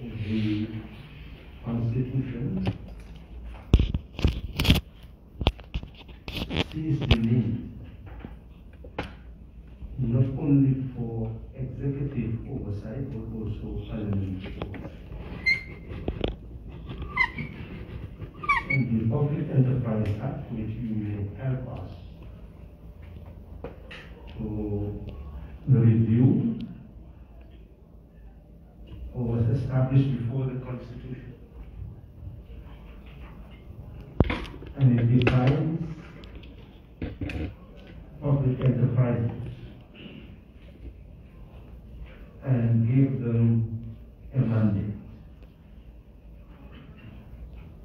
the Constitution sees the need not only for executive oversight but also parliamentary oversight. And the Public Enterprise Act, which you may help us to review, or was established before the Constitution. And it defines public enterprises and gave them a mandate.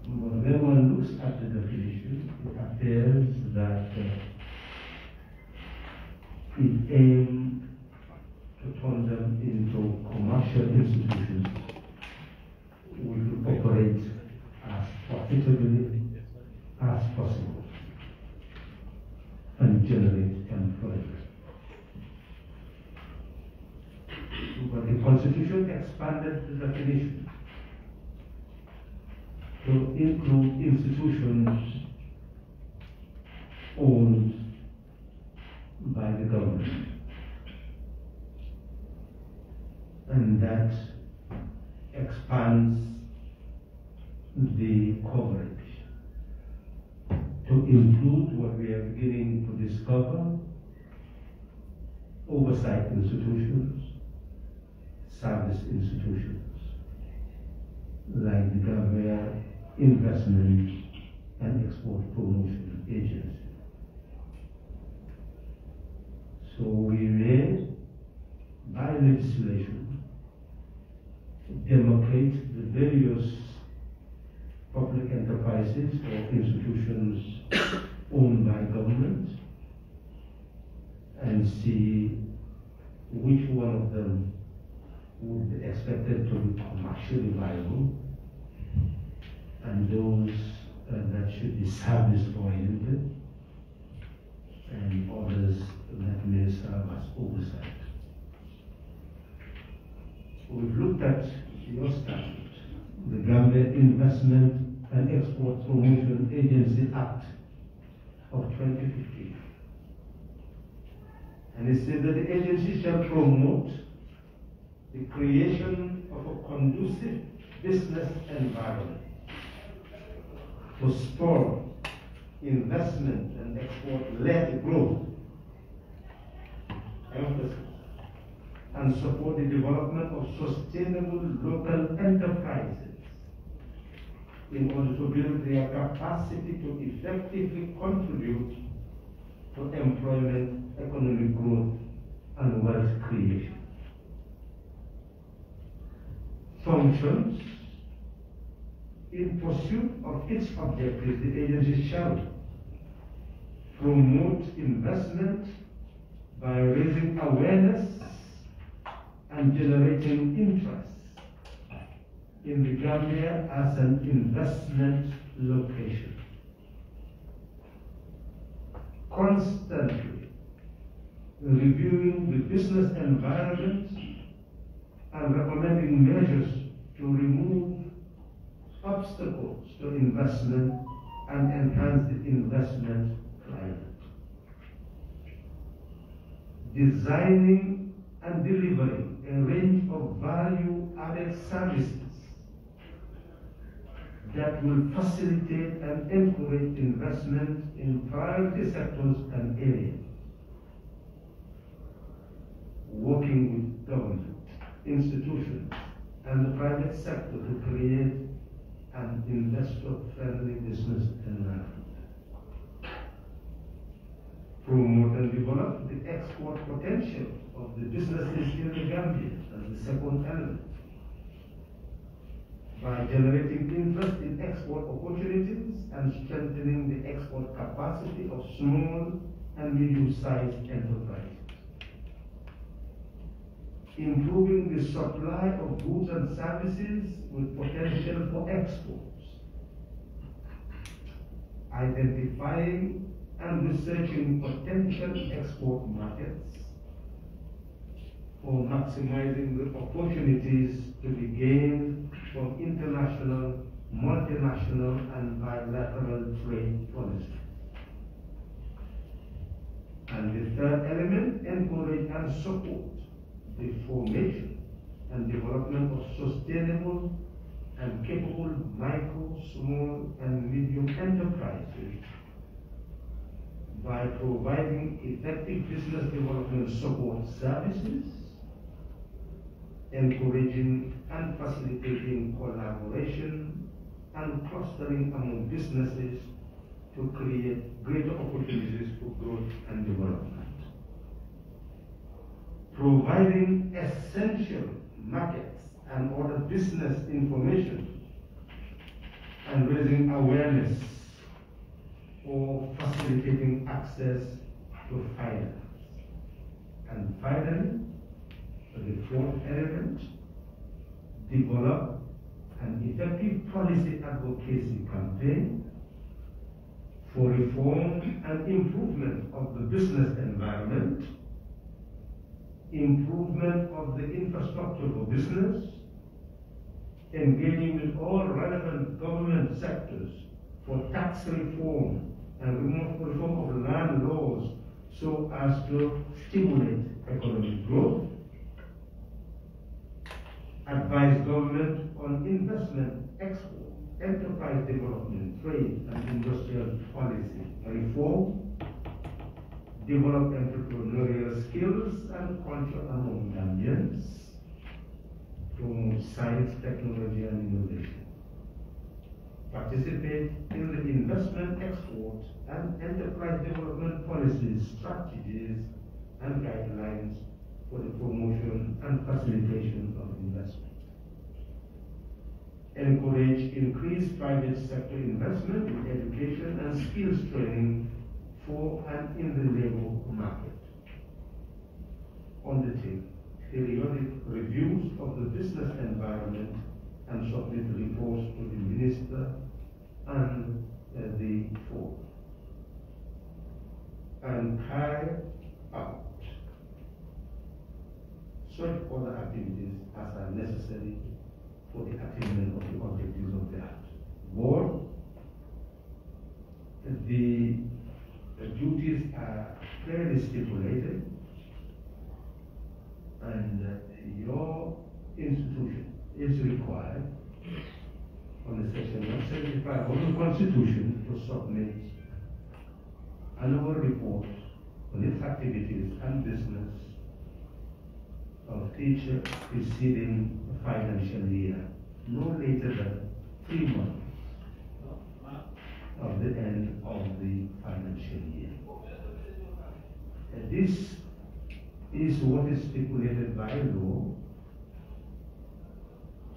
When one looks at the definition, it appears that it aimed to turn them into commercial institutions which will operate as profitably as possible and generate employment. But the Constitution expanded the definition to include institutions owned by the government. And that expands the coverage to include what we are beginning to discover: oversight institutions, service institutions, like the Gambia Investment and Export Promotion Agency. So we may, by legislation, demarcate the various public enterprises or institutions owned by government and see which one of them would be expected to be commercially viable and those that should be service-oriented and others that may serve as oversight. We've looked at your statute, the Gambia Investment and Export Promotion Agency Act of 2015. And it says that the agency shall promote the creation of a conducive business environment to spur investment and export-led growth, and support the development of sustainable local enterprises in order to build their capacity to effectively contribute to employment, economic growth, and wealth creation. Functions: in pursuit of its objectives, the agency shall promote investment by raising awareness and generating interest in the Gambia as an investment location. Constantly reviewing the business environment and recommending measures to remove obstacles to investment and enhance the investment climate. Designing and delivering a range of value-added services that will facilitate and encourage investment in priority sectors and areas. Working with government, institutions, and the private sector to create an investor-friendly business environment. Promote and develop the export potential of the businesses in the Gambia as the second element, by generating interest in export opportunities and strengthening the export capacity of small and medium-sized enterprises. Improving the supply of goods and services with potential for exports. Identifying and researching potential export markets for maximizing the opportunities to be gained international, multinational, and bilateral trade policy. And the third element, encourage and support the formation and development of sustainable and capable micro, small, and medium enterprises by providing effective business development support services, encouraging and facilitating collaboration and clustering among businesses to create greater opportunities for growth and development. Providing essential markets and other business information and raising awareness or facilitating access to finance. And finally, the fourth element, develop an effective policy advocacy campaign for reform and improvement of the business environment, improvement of the infrastructure for business, engaging with all relevant government sectors for tax reform and reform of land laws so as to stimulate economic growth, advise government on investment, export, enterprise development, trade and industrial policy reform, develop entrepreneurial skills and culture among Gambians, promote science, technology and innovation, participate in the investment, export and enterprise development policies, strategies and guidelines for the promotion and facilitation of investment. Encourage increased private sector investment in education and skills training for and in the labor market. Undertake periodic reviews of the business environment and submit reports to the minister and the board. And carry out such other activities as are necessary for the attainment of the objectives of the Act. Board, the duties are clearly stipulated, and your institution is required on the section 175 of the Constitution to submit annual report on its activities and business of each preceding financial year, no later than 3 months of the end of the financial year. This is what is stipulated by law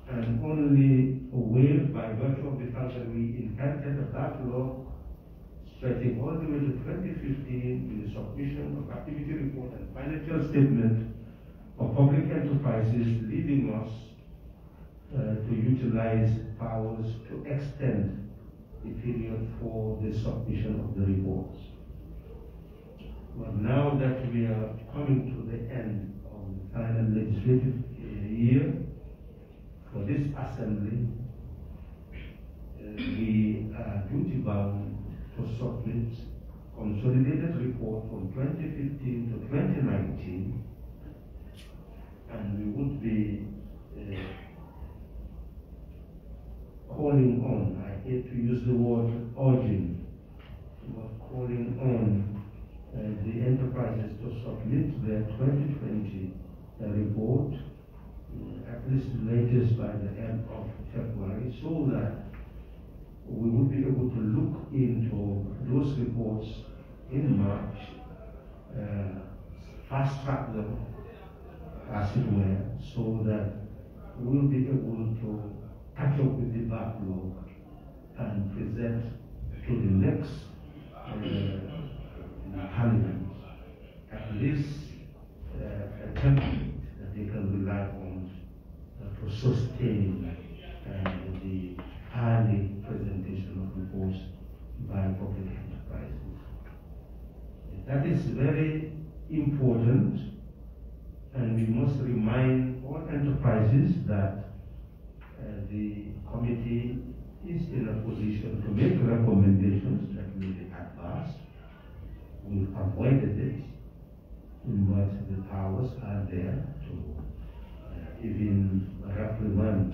and only waived by virtue of the fact that we inherited that law stretching all the way to 2015 with the submission of activity report and financial statement of public enterprises, leading us to utilize powers to extend the period for the submission of the reports. But now that we are coming to the end of the final legislative year for this assembly, we are duty bound to submit consolidated report from 2015 to 2019, and we would be calling on, I hate to use the word urging, but calling on the enterprises to submit their 2020 report, at least latest by the end of February, so that we would be able to look into those reports in March, fast track them, as it were, so that we'll be able to catch up with the backlog and present to the next Parliament at least a template that they can rely on to sustain the early presentation of reports by public enterprises. That is very important, and we must remind all enterprises that the committee position to make recommendations that will be advanced. We've avoided it, but the powers are there to even reprimand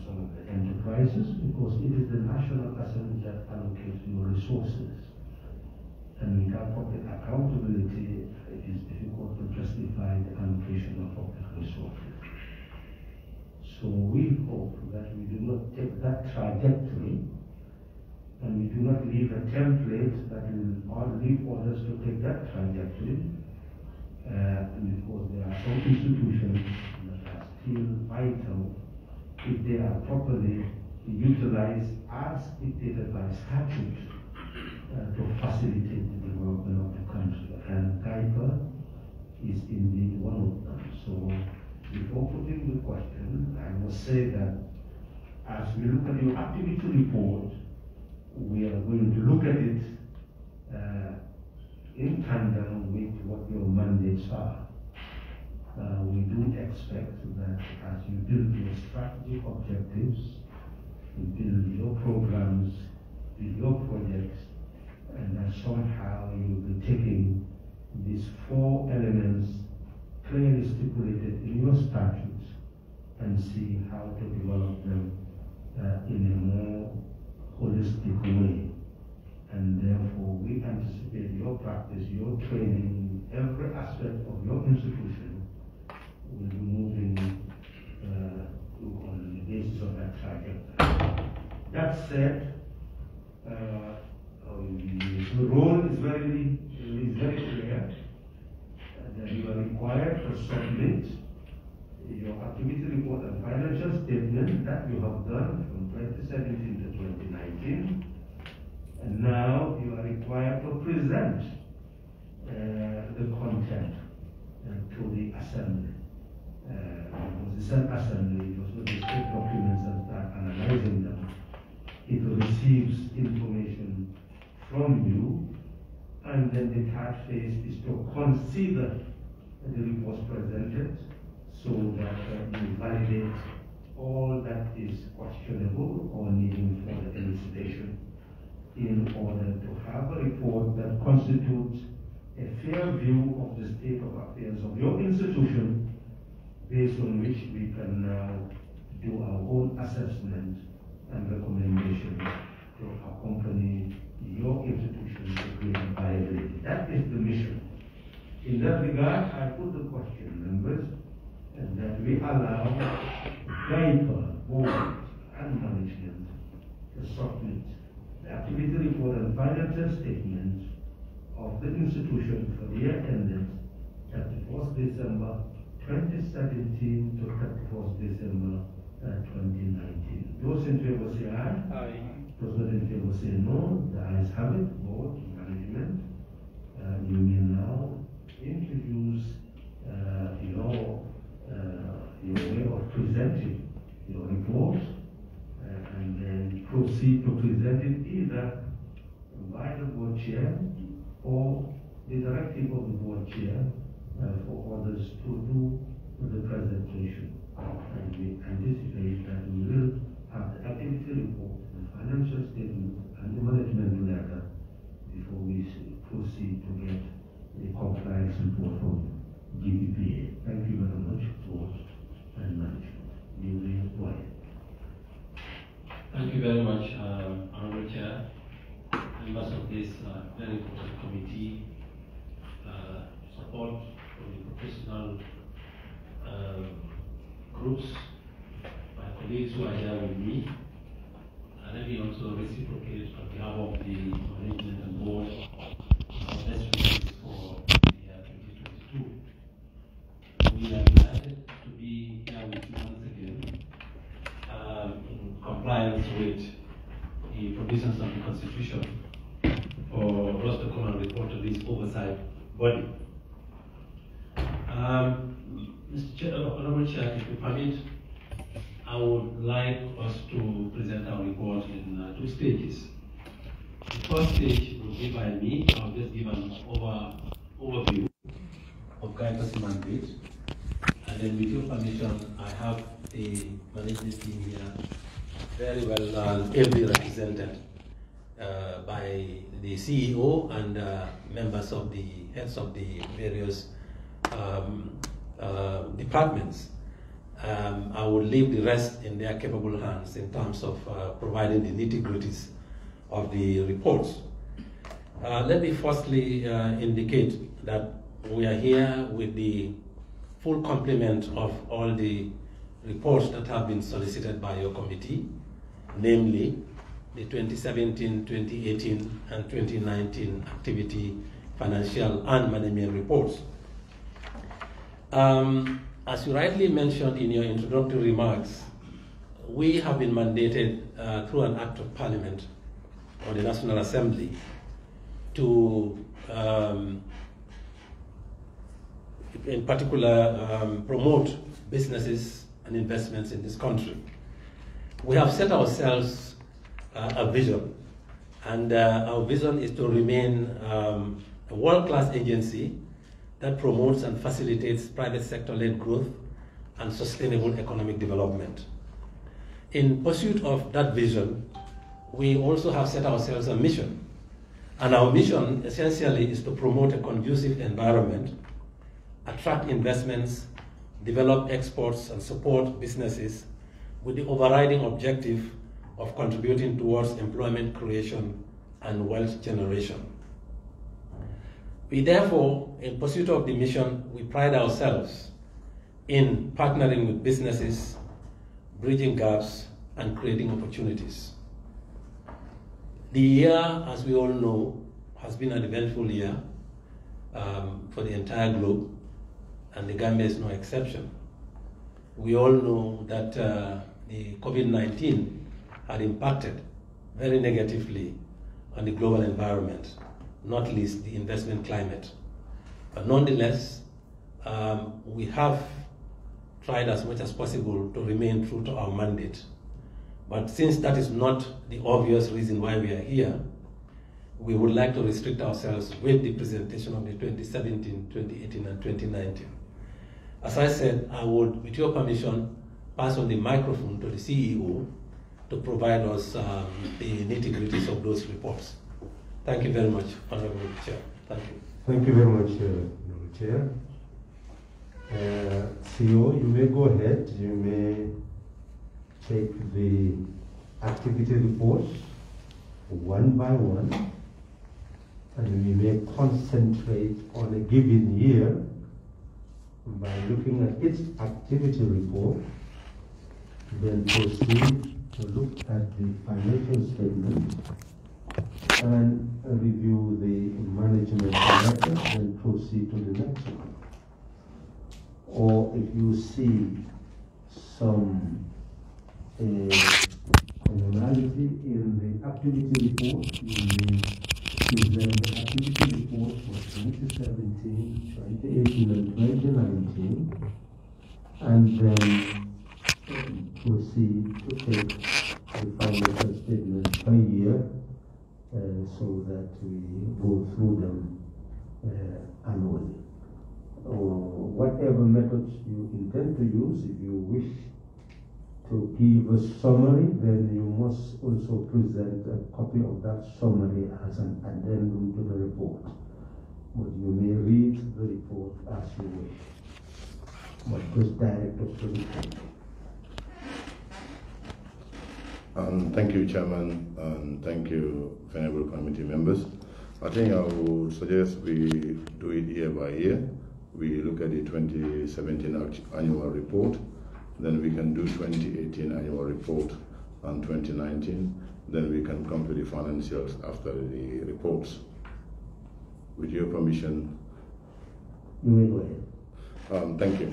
some of the enterprises, because it is the National Assembly that allocates your resources. And without public accountability, it is difficult to justify the allocation of public resources. So we hope that we do not take that trajectory, and we do not leave a template that will leave others to take that trajectory, because there are some institutions that are still vital if they are properly utilized as dictated by statute to facilitate the development of the country. And 𝐞𝐬𝐫 is indeed one of them. So before putting the question, I must say that as we look at your activity report, we are going to look at it in tandem with what your mandates are. We do expect that as you build your strategic objectives, you build your programs, build your projects, and that somehow you'll be taking these 4 elements clearly stipulated in your statutes and see how to develop them in a more holistic way. And therefore, we anticipate your practice, your training, every aspect of your institution will be moving on the basis of that trajectory. That said, the role is very clear that you are required to submit your activity report and financial statement that you have done from 2017 to 2019, and now you are required to present the content to the Assembly. Because the same Assembly, also the state documents and start analyzing them, it receives information from you, and then the third phase is to consider the reports presented so that you validate all that is questionable or needing further elucidation in order to have a report that constitutes a fair view of the state of affairs of your institution, based on which we can now do our own assessment and recommendations to accompany your institution to greater viability. That is the mission. In that regard, I put the question, members, and that we allow 𝐞𝐬𝐫, board, and management to submit the activity report and financial statement of the institution for the year ended 31st December 2017 to 31st December 2019. Those in favor say aye. Aye. Those not in favor say no. The ayes have it. Board, management. You may now introduce your way of presenting your report, and then proceed to present it either by the board chair or the directive of the board chair for others to do the presentation. And we anticipate that we will have the activity report, the financial statement, and the management letter before we proceed to get the compliance report from 𝐷PPA. Thank you very much, board and management. You will quiet. Thank you very much, Honorable Chair, members of this very important committee, support from the professional groups, my colleagues who are here with me. Let me also reciprocate on behalf of the management and board our best wishes for the year 2022. We are delighted to be here with you once again in compliance with the provisions of the Constitution for us to come and report to this oversight body. Mr. Chair, Honorable Chair, if you permit, I would like us to present our report in 2 stages. The first stage will be by me. I'll just give an overview of 𝐞𝐬𝐫's mandate, and then with your permission, I have the management team here very well ably represented by the CEO and members of the heads of the various departments. I will leave the rest in their capable hands in terms of providing the nitty-gritties of the reports. Let me firstly indicate that we are here with the full complement of all the reports that have been solicited by your committee, namely the 2017, 2018, and 2019 activity, financial, and management reports. As you rightly mentioned in your introductory remarks, we have been mandated through an act of parliament or the National Assembly to, in particular, promote businesses and investments in this country. We have set ourselves a vision, and our vision is to remain a world-class agency that promotes and facilitates private sector-led growth and sustainable economic development. In pursuit of that vision, we also have set ourselves a mission. And our mission essentially is to promote a conducive environment, attract investments, develop exports, and support businesses with the overriding objective of contributing towards employment creation and wealth generation. We therefore, in pursuit of the mission, we pride ourselves in partnering with businesses, bridging gaps, and creating opportunities. The year, as we all know, has been an eventful year for the entire globe, and the Gambia is no exception. We all know that the COVID-19 had impacted very negatively on the global environment, not least the investment climate. But nonetheless, we have tried as much as possible to remain true to our mandate. But since that is not the obvious reason why we are here, we would like to restrict ourselves with the presentation of the 2017, 2018, and 2019. As I said, I would, with your permission, pass on the microphone to the CEO to provide us the nitty-gritties of those reports. Thank you very much, Honorable Chair. Thank you. Thank you very much, Honorable Chair. CEO, you may go ahead. You may take the activity reports one by one, and we may concentrate on a given year by looking at its activity report, then proceed to look at the financial statement and review the management director, then proceed to the next one. Or if you see some commonality in the activity report, you may present the activity report for 2017, 2018, and 2019, and then proceed to take the financial statement per year so that we go through them annually. Or whatever methods you intend to use, if you wish to give a summary, then you must also present a copy of that summary as an addendum to the report. But you may read the report as you wish. But just direct us to the point. Thank you, Chairman, and thank you, Venerable Committee members. I think I would suggest we do it year by year. We look at the 2017 annual report, then we can do 2018 annual report and 2019, then we can come to the financials after the reports. With your permission. You may go ahead. Thank you.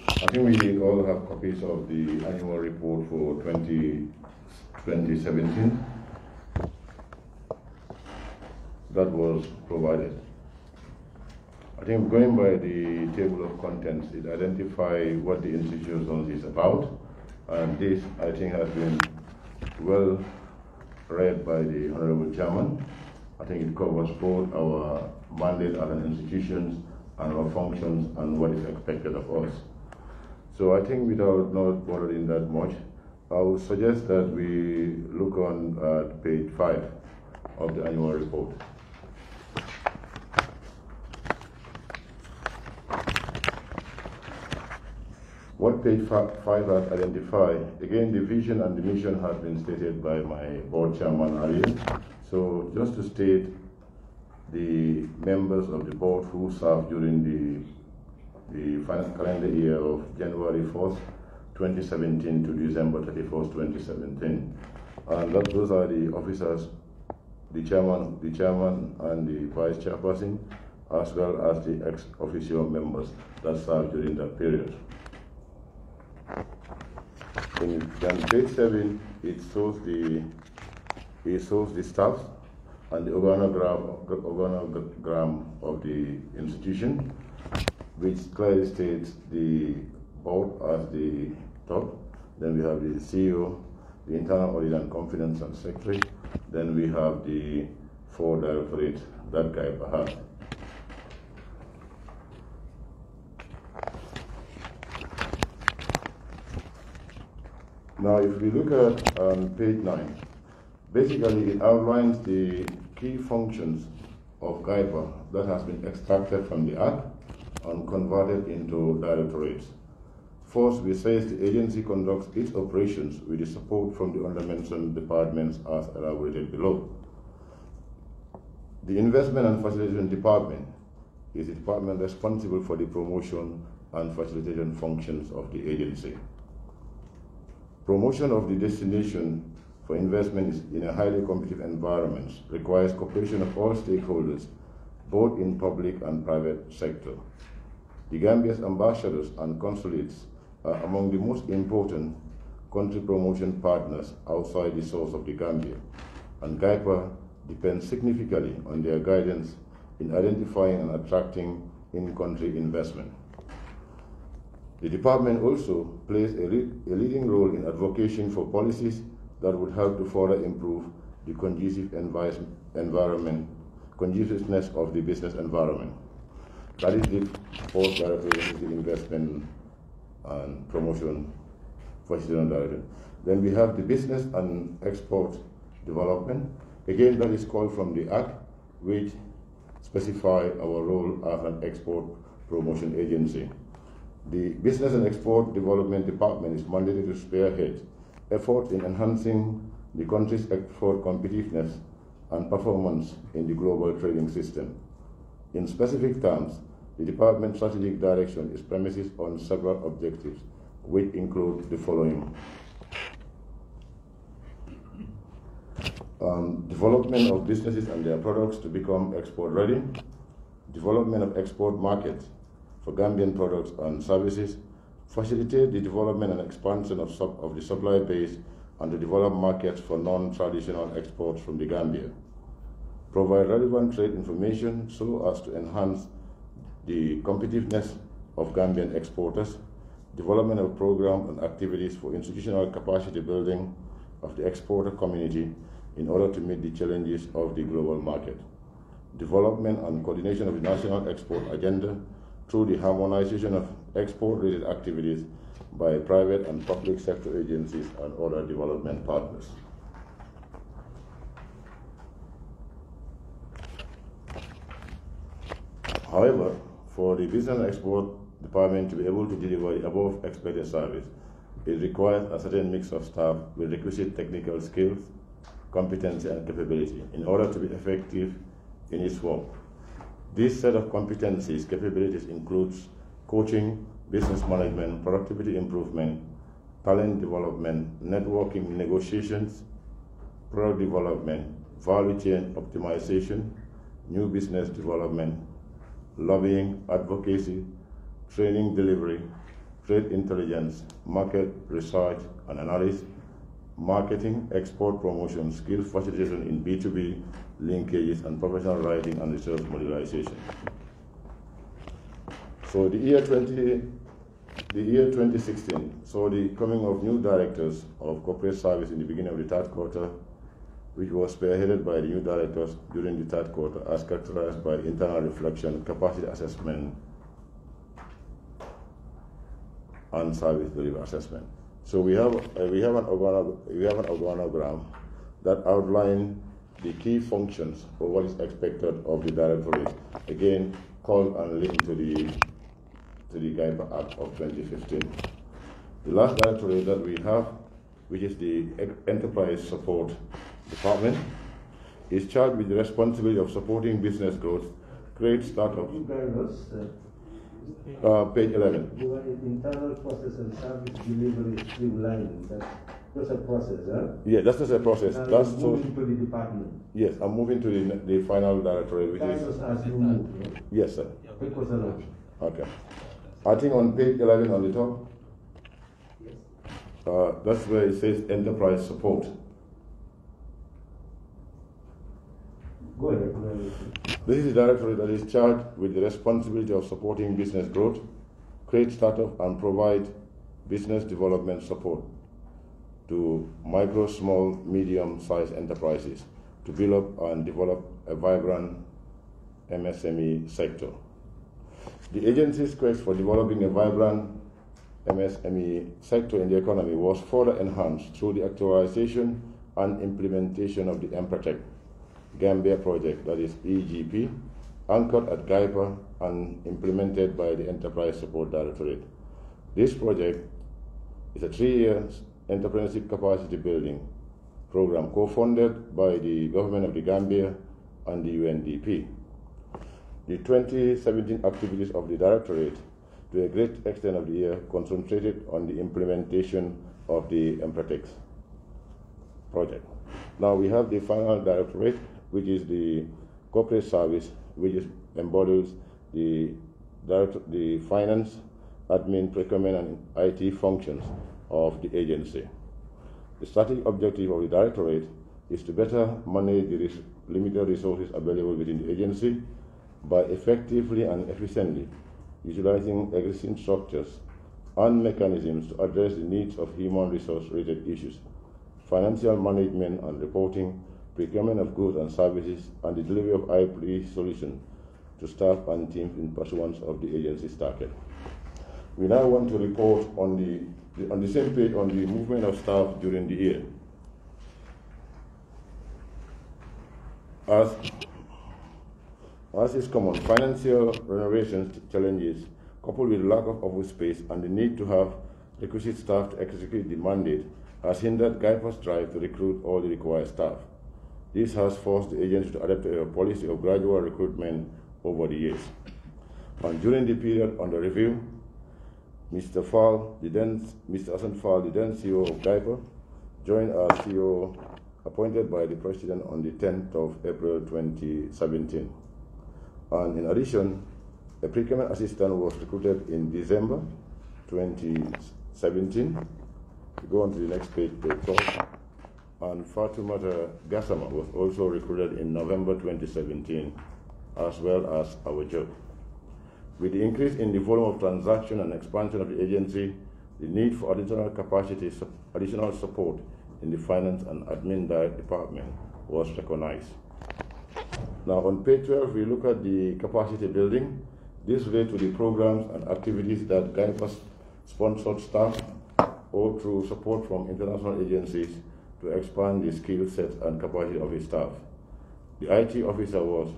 I think we all have copies of the annual report for 2017. That was provided. I think going by the table of contents, it identifies what the institution is about, and this, I think, has been well read by the Honorable Chairman. I think it covers both our mandate as an institution and our functions and what is expected of us. So I think without not bothering that much, I would suggest that we look on page 5 of the annual report. What page 5 has identified, again, the vision and the mission has been stated by my board chairman earlier. So just to state the members of the board who served during the calendar year of January 4th, 2017 to December 31st, 2017. And those are the officers, the chairman and the vice chairperson, as well as the ex-officio members that served during that period. Then page 7, it shows the staff and the organogram of the institution, which clearly states the board as the top. Then we have the CEO, the internal audit and confidence and secretary. Then we have the 4 directorate that 𝐏𝐫𝐞𝐬𝐫 has. Now, if we look at page 9, basically it outlines the key functions of 𝐏𝐫𝐞 that has been extracted from the Act and converted into directorates. First, we say the agency conducts its operations with the support from the undermentioned departments as elaborated below. The Investment and Facilitation Department is the department responsible for the promotion and facilitation functions of the agency. Promotion of the destination for investment is in a highly competitive environment, requires cooperation of all stakeholders, both in public and private sector. The Gambia's ambassadors and consulates are among the most important country promotion partners outside the source of the Gambia, and 𝐏𝐫𝐞 depends significantly on their guidance in identifying and attracting in-country investment. The department also plays a leading role in advocating for policies that would help to further improve the conduciveness of the business environment. That is the fourth directorate, the investment and promotion facilitation directorate. Then we have the business and export development. Again, that is called from the Act, which specify our role as an export promotion agency. The Business and Export Development Department is mandated to spearhead efforts in enhancing the country's export competitiveness and performance in the global trading system. In specific terms, the department's strategic direction is premised on several objectives, which include the following. Development of businesses and their products to become export ready, development of export markets for Gambian products and services, facilitate the development and expansion of the supply base and to develop markets for non-traditional exports from the Gambia, provide relevant trade information so as to enhance the competitiveness of Gambian exporters, development of programs and activities for institutional capacity building of the exporter community in order to meet the challenges of the global market, development and coordination of the national export agenda through the harmonization of export-related activities by private and public sector agencies and other development partners. However, for the Business and Export Department to be able to deliver the above expected service, it requires a certain mix of staff with requisite technical skills, competency, and capability in order to be effective in its work. This set of competencies, capabilities includes coaching, business management, productivity improvement, talent development, networking, negotiations, product development, value chain optimization, new business development, lobbying, advocacy, training delivery, trade intelligence, market research and analysis, marketing, export promotion, skill facilitation in B2B, linkages, and professional writing and research modelization. So the year 2016 saw the coming of new directors of corporate service in the beginning of the third quarter, which was spearheaded by the new directors during the third quarter as characterized by internal reflection, capacity assessment, and service delivery assessment. So we have an organogram that outlines the key functions for what is expected of the Directorate, again called and linked to the 𝐫𝐈 Act of 2015. The last Directorate that we have, which is the Enterprise Support Department, is charged with the responsibility of supporting business growth, create startups. Page 11. Your internal process and service delivery streamlining. That's a process, huh? Yeah, that's just a process. Now that's moving to the department. Yes, I'm moving to the final Directorate, which is. As you move, right? Yes, sir. It was allowed. Okay. I think on page 11 on the top, that's where it says enterprise support. Go ahead. This is the Directorate that is charged with the responsibility of supporting business growth, create startup, and provide business development support to micro, small, medium-sized enterprises to build up and develop a vibrant MSME sector. The agency's quest for developing a vibrant MSME sector in the economy was further enhanced through the actualization and implementation of the Emprotech Gambia project, that is EGP, anchored at 𝐫𝐈 and implemented by the Enterprise Support Directorate. This project is a 3-year entrepreneurship capacity building program co-funded by the government of the Gambia and the UNDP. The 2017 activities of the Directorate, to a great extent of the year, concentrated on the implementation of the Emprotech project. Now we have the final Directorate, which is the corporate service, which embodies the finance, admin, procurement, and IT functions of the agency. The strategic objective of the Directorate is to better manage the limited resources available within the agency by effectively and efficiently utilizing existing structures and mechanisms to address the needs of human resource-related issues, financial management and reporting, procurement of goods and services, and the delivery of IP solutions to staff and teams in pursuance of the agency's target. We now want to report on the same page on the movement of staff during the year. As is common, financial renovation challenges coupled with lack of office space and the need to have requisite staff to execute the mandate has hindered 𝐫𝐈's drive to recruit all the required staff. This has forced the agency to adopt a policy of gradual recruitment over the years. And during the period under review, Mr. Hassan Fall, the then CEO of 𝐫𝐈, joined as CEO appointed by the President on the 10th of April 2017. And in addition, a procurement assistant was recruited in December 2017. Go on to the next page, page 12. And Fatoumata Gassama was also recruited in November 2017, as well as our job. With the increase in the volume of transaction and expansion of the agency, the need for additional support in the finance and admin department was recognized. Now on page 12, we look at the capacity building. This relates to the programs and activities that 𝐫𝐈 sponsored staff or through support from international agencies to expand the skill set and capacity of his staff. The IT officer was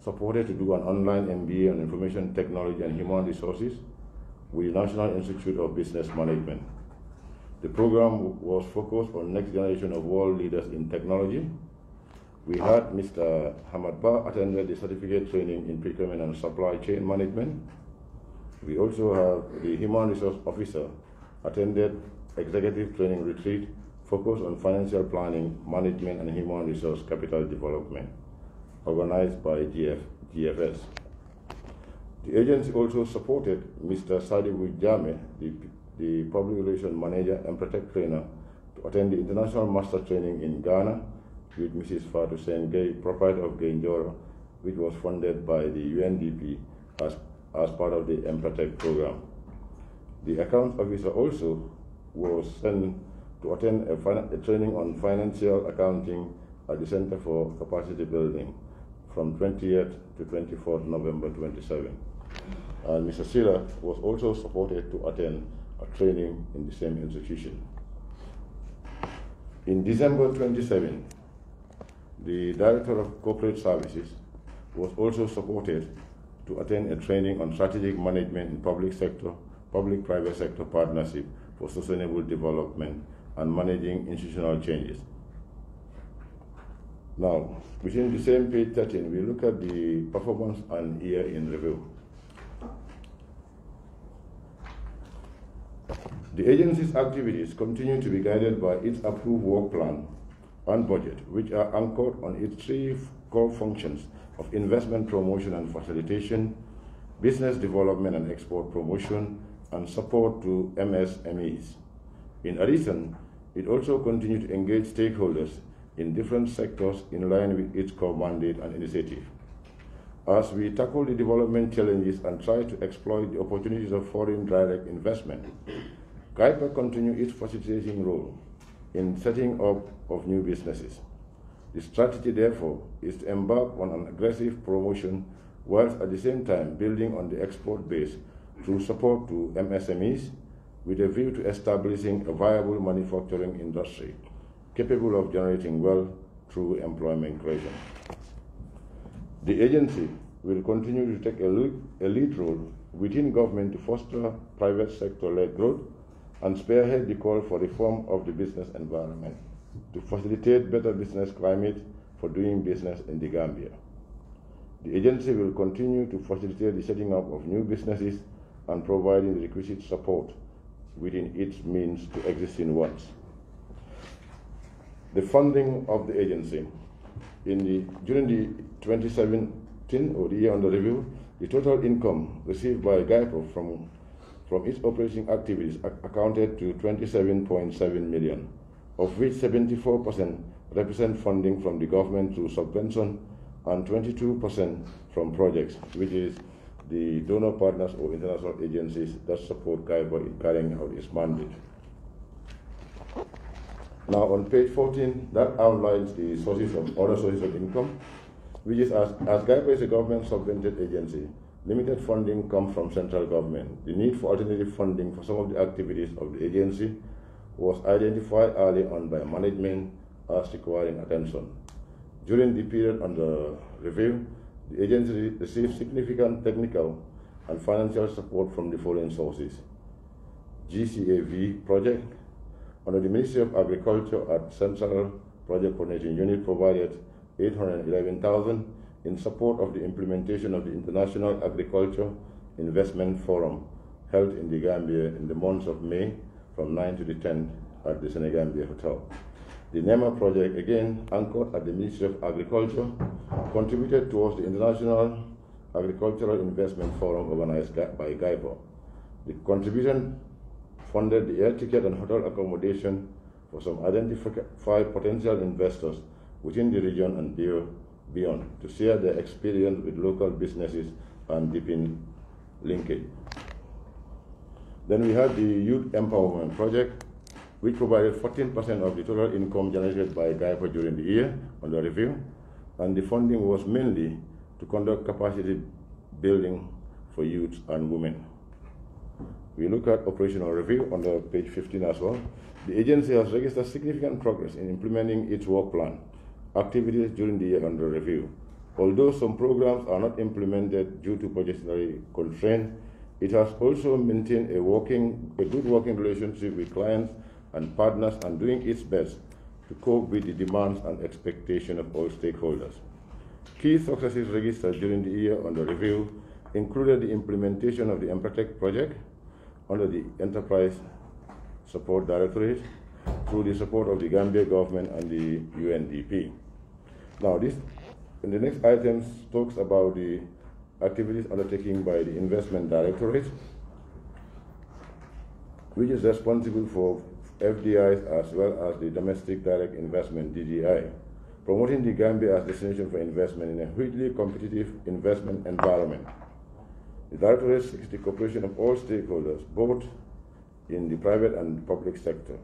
supported to do an online MBA on Information Technology and Human Resources with the National Institute of Business Management. The program was focused on next generation of world leaders in technology. We had Mr. Hamad Ba attended the certificate training in procurement and supply chain management. We also have the Human Resource Officer attended executive training retreat focused on financial planning, management, and human resource capital development, organized by GFS. The agency also supported Mr. Sadiq Jame, the public relations manager and protect trainer, to attend the international master training in Ghana with Mrs. Fatou Sengay, proprietor of 𝐏𝐬𝐫𝐲, which was funded by the UNDP as part of the Emprotech program. The accounts officer also was sent to attend a training on financial accounting at the Center for Capacity Building from 20th to 24th November 27. And Mr. Silla was also supported to attend training in the same institution. In December 2017, the Director of Corporate Services was also supported to attend a training on strategic management in public sector, public-private sector partnership for sustainable development and managing institutional changes. Now, within the same page 13, we look at the performance and year in review. The agency's activities continue to be guided by its approved work plan and budget, which are anchored on its three core functions of investment promotion and facilitation, business development and export promotion, and support to MSMEs. In addition, it also continues to engage stakeholders in different sectors in line with its core mandate and initiative. As we tackle the development challenges and try to exploit the opportunities of foreign direct investment, 𝐏𝐫𝐞 continues its facilitating role in setting up of new businesses. The strategy, therefore, is to embark on an aggressive promotion whilst at the same time building on the export base through support to MSMEs with a view to establishing a viable manufacturing industry capable of generating wealth through employment creation. The agency will continue to take a lead role within government to foster private sector-led growth and spearhead the call for reform of the business environment to facilitate better business climate for doing business in the Gambia. The agency will continue to facilitate the setting up of new businesses and providing the requisite support within its means to existing ones. The funding of the agency. During the 2017 or the year under review, the total income received by 𝐏𝐫𝐞 from its operating activities accounted to 27.7 million, of which 74% represent funding from the government through subvention and 22% from projects, which is the donor partners or international agencies that support 𝐏𝐫𝐞 in carrying out its mandate. Now on page 14, that outlines the other sources of income, which is as 𝐏𝐫𝐞 is a government subvented agency, limited funding comes from central government. The need for alternative funding for some of the activities of the agency was identified early on by management as requiring attention. During the period under review, the agency received significant technical and financial support from the following sources. GCAV project, under the Ministry of Agriculture at Central Project Coordinating Unit provided 811,000 in support of the implementation of the International Agriculture Investment Forum held in the Gambia in the months of May from 9 to the 10th at the Senegambia Hotel. The NEMA project, again anchored at the Ministry of Agriculture, contributed towards the International Agricultural Investment Forum organized by 𝐏𝐫𝐞. The contribution funded the air ticket and hotel accommodation for some identified potential investors within the region and beyond to share their experience with local businesses and deepen linkage. Then we had the Youth Empowerment Project, which provided 14% of the total income generated by 𝐏𝐫𝐞 during the year under review, and the funding was mainly to conduct capacity building for youth and women. We look at operational review on the page 15 as well. The agency has registered significant progress in implementing its work plan activities during the year under review. Although some programs are not implemented due to budgetary constraints, it has also maintained a good working relationship with clients and partners and doing its best to cope with the demands and expectations of all stakeholders. Key successes registered during the year under review included the implementation of the Protect project under the Enterprise Support Directorate through the support of the Gambia government and the UNDP. Now in the next items talks about the activities undertaken by the Investment Directorate, which is responsible for FDIs as well as the Domestic Direct Investment DDI, promoting the Gambia as a destination for investment in a hugely competitive investment environment. The Directorate seeks the cooperation of all stakeholders, both in the private and public sector.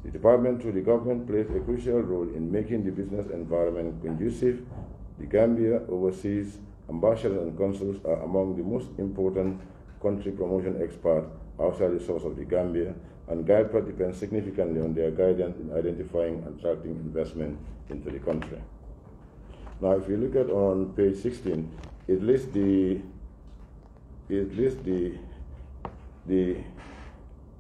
The department through the government plays a crucial role in making the business environment conducive. The Gambia overseas ambassadors and consuls are among the most important country promotion experts outside the source of the Gambia, and GAIPA depends significantly on their guidance in identifying and attracting investment into the country. Now, if you look at on page 16, it lists the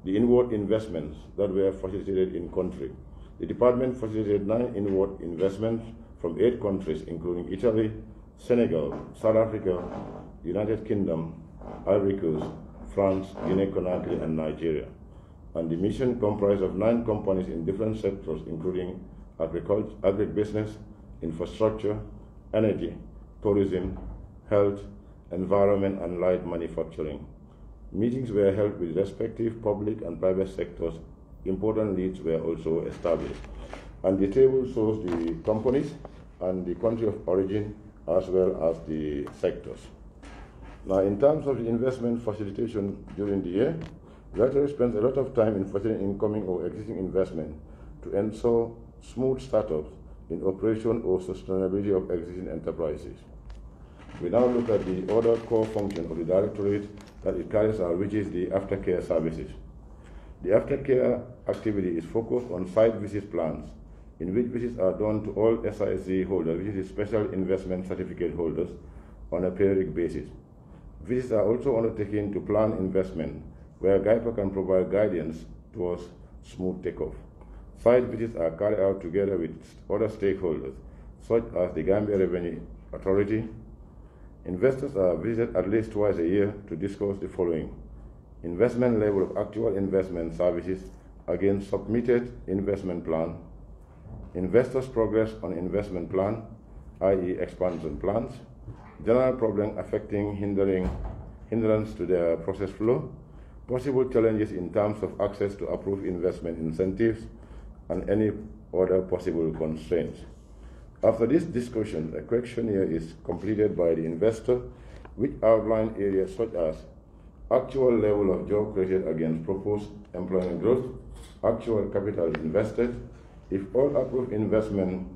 inward investments that were facilitated in country. The department facilitated 9 inward investments from 8 countries, including Italy, Senegal, South Africa, United Kingdom, Ivory Coast, France, Guinea-Conakry, and Nigeria. And the mission comprised of 9 companies in different sectors, including agriculture, agribusiness, infrastructure, energy, tourism, health, environment, and light manufacturing. Meetings were held with respective public and private sectors. Important leads were also established. And the table shows the companies and the country of origin as well as the sectors. Now, in terms of the investment facilitation during the year, the Directorate spends a lot of time in facilitating incoming or existing investment to ensure smooth startups in operation or sustainability of existing enterprises. We now look at the other core function of the Directorate that it carries out, which is the Aftercare Services. The Aftercare activity is focused on site visit plans, in which visits are done to all SIC holders, which is Special Investment Certificate holders, on a periodic basis. Visits are also undertaken to plan investment, where GAIPA can provide guidance towards smooth takeoff. Site visits are carried out together with other stakeholders, such as the Gambia Revenue Authority. Investors are visited at least twice a year to discuss the following: investment level of actual investment services against submitted investment plan, investors' progress on investment plan, i.e. expansion plans, general problem affecting hindrance to their process flow, possible challenges in terms of access to approved investment incentives, and any other possible constraints. After this discussion, a questionnaire is completed by the investor, which outlines areas such as actual level of job created against proposed employment growth, actual capital invested, if all approved investment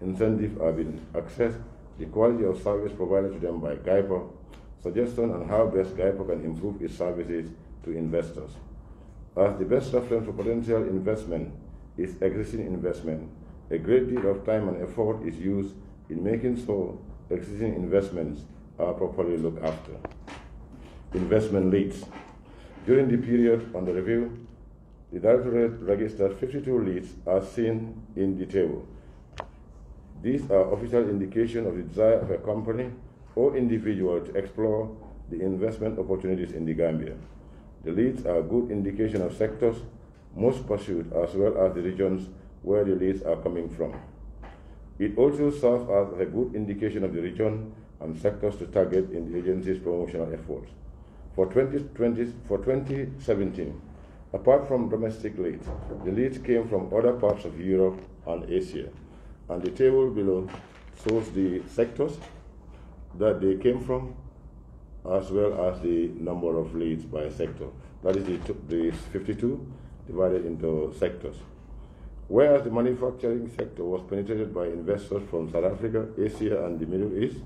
incentives have been accessed, the quality of service provided to them by GAIPA, suggestion on how best GAIPA can improve its services to investors. As the best reference for potential investment is existing investment, a great deal of time and effort is used in making sure existing investments are properly looked after. Investment leads. During the period under review, the Directorate registered 52 leads as seen in the table. These are official indication of the desire of a company or individual to explore the investment opportunities in the Gambia. The leads are a good indication of sectors most pursued as well as the regions where the leads are coming from. It also serves as a good indication of the region and sectors to target in the agency's promotional efforts. For 2017, apart from domestic leads, the leads came from other parts of Europe and Asia. And the table below shows the sectors that they came from, as well as the number of leads by sector. That is the 52 divided into sectors. Whereas the manufacturing sector was penetrated by investors from South Africa, Asia, and the Middle East,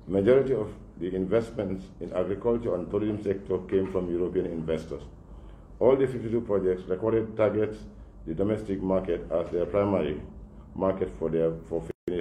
majority of the investments in agriculture and tourism sector came from European investors. All the 52 projects recorded targets the domestic market as their primary market for